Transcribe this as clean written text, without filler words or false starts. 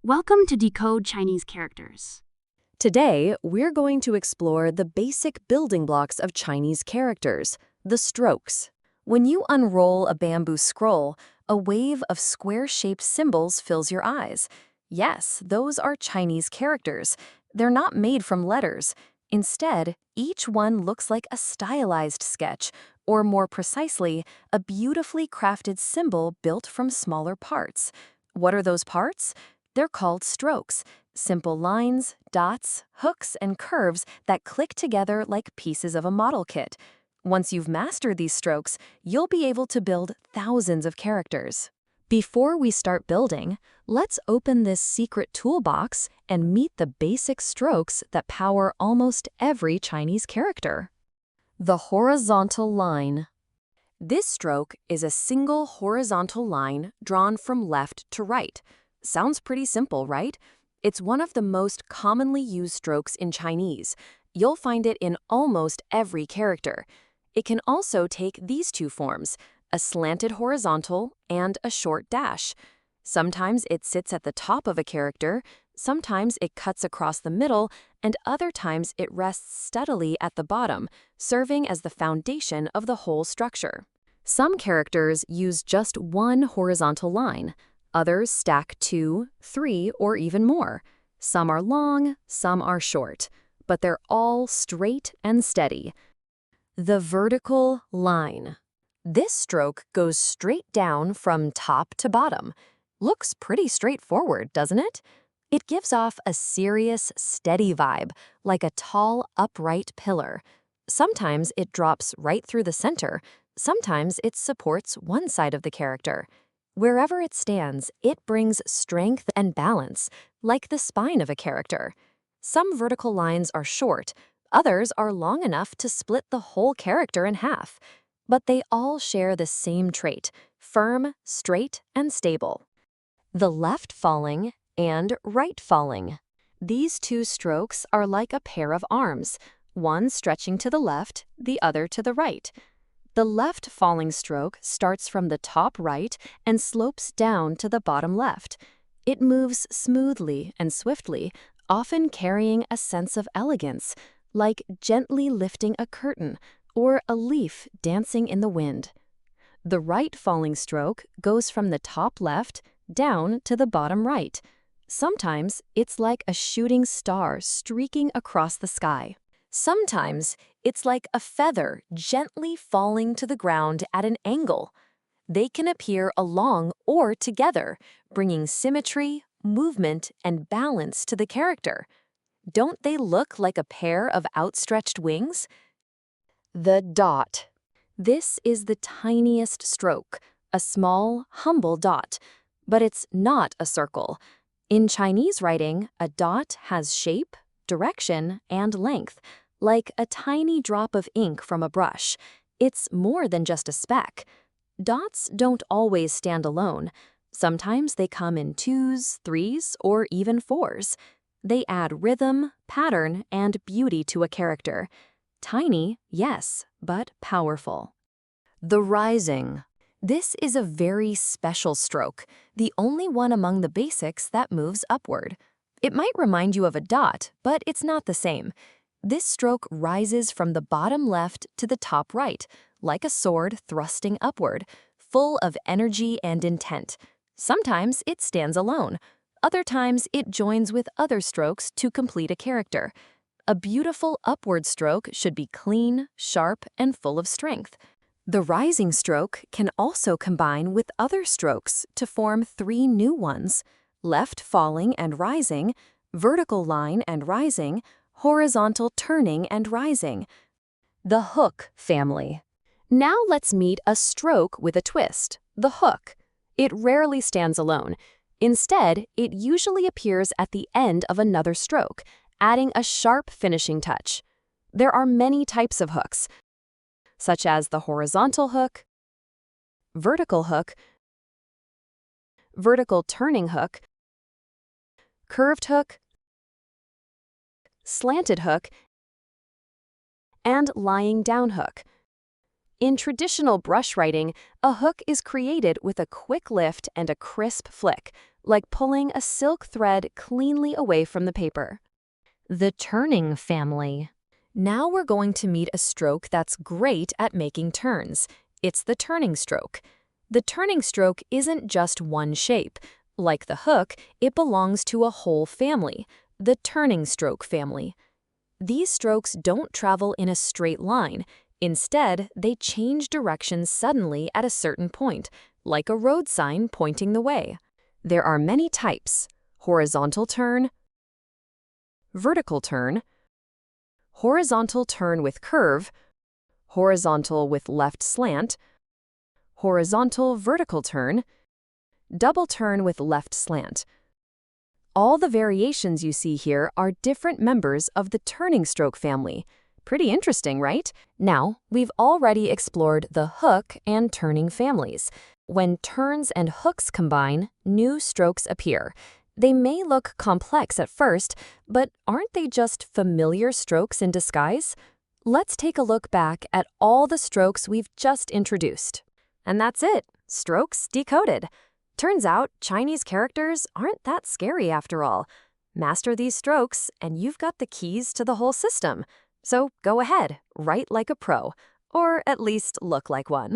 Welcome to Decode Chinese Characters. Today, we're going to explore the basic building blocks of Chinese characters, the strokes. When you unroll a bamboo scroll, a wave of square-shaped symbols fills your eyes. Yes, those are Chinese characters. They're not made from letters. Instead, each one looks like a stylized sketch, or more precisely, a beautifully crafted symbol built from smaller parts. What are those parts? They're called strokes, simple lines, dots, hooks, and curves that click together like pieces of a model kit. Once you've mastered these strokes, you'll be able to build thousands of characters. Before we start building, let's open this secret toolbox and meet the basic strokes that power almost every Chinese character. The horizontal line. This stroke is a single horizontal line drawn from left to right. Sounds pretty simple, right? It's one of the most commonly used strokes in Chinese. You'll find it in almost every character. It can also take these two forms, a slanted horizontal and a short dash. Sometimes it sits at the top of a character, sometimes it cuts across the middle, and other times it rests steadily at the bottom, serving as the foundation of the whole structure. Some characters use just one horizontal line. Others stack 2, 3, or even more. Some are long, some are short, but they're all straight and steady. The vertical line. This stroke goes straight down from top to bottom. Looks pretty straightforward, doesn't it? It gives off a serious, steady vibe, like a tall, upright pillar. Sometimes it drops right through the center. Sometimes it supports one side of the character. Wherever it stands, it brings strength and balance, like the spine of a character. Some vertical lines are short, others are long enough to split the whole character in half. But they all share the same trait, firm, straight, and stable. The left falling and right falling. These two strokes are like a pair of arms, one stretching to the left, the other to the right. The left falling stroke starts from the top right and slopes down to the bottom left. It moves smoothly and swiftly, often carrying a sense of elegance, like gently lifting a curtain or a leaf dancing in the wind. The right falling stroke goes from the top left down to the bottom right. Sometimes it's like a shooting star streaking across the sky. Sometimes it's like a feather gently falling to the ground at an angle. They can appear along or together, bringing symmetry, movement, and balance to the character. Don't they look like a pair of outstretched wings? The dot. This is the tiniest stroke, a small, humble dot, but it's not a circle. In Chinese writing, a dot has shape, direction, and length, like a tiny drop of ink from a brush. It's more than just a speck. Dots don't always stand alone. Sometimes they come in 2s, 3s, or even 4s. They add rhythm, pattern, and beauty to a character. Tiny, yes, but powerful. The rising. This is a very special stroke, the only one among the basics that moves upward. It might remind you of a dot, but it's not the same. This stroke rises from the bottom left to the top right, like a sword thrusting upward, full of energy and intent. Sometimes it stands alone. Other times it joins with other strokes to complete a character. A beautiful upward stroke should be clean, sharp, and full of strength. The rising stroke can also combine with other strokes to form 3 new ones: left falling and rising, vertical line and rising, horizontal turning and rising. The hook family. Now let's meet a stroke with a twist, the hook. It rarely stands alone. Instead, it usually appears at the end of another stroke, adding a sharp finishing touch. There are many types of hooks, such as the horizontal hook, vertical turning hook, curved hook, slanted hook, and lying down hook. In traditional brush writing, a hook is created with a quick lift and a crisp flick, like pulling a silk thread cleanly away from the paper. The turning family. Now we're going to meet a stroke that's great at making turns. It's the turning stroke. The turning stroke isn't just one shape. Like the hook, it belongs to a whole family, the turning stroke family. These strokes don't travel in a straight line. Instead, they change directions suddenly at a certain point, like a road sign pointing the way. There are many types: horizontal turn, vertical turn, horizontal turn with curve, horizontal with left slant, horizontal vertical turn, double turn with left slant. All the variations you see here are different members of the turning stroke family. Pretty interesting, right? Now, we've already explored the hook and turning families. When turns and hooks combine, new strokes appear. They may look complex at first, but aren't they just familiar strokes in disguise? Let's take a look back at all the strokes we've just introduced. And that's it. Strokes decoded. Turns out Chinese characters aren't that scary after all. Master these strokes, and you've got the keys to the whole system. So go ahead, write like a pro, or at least look like one.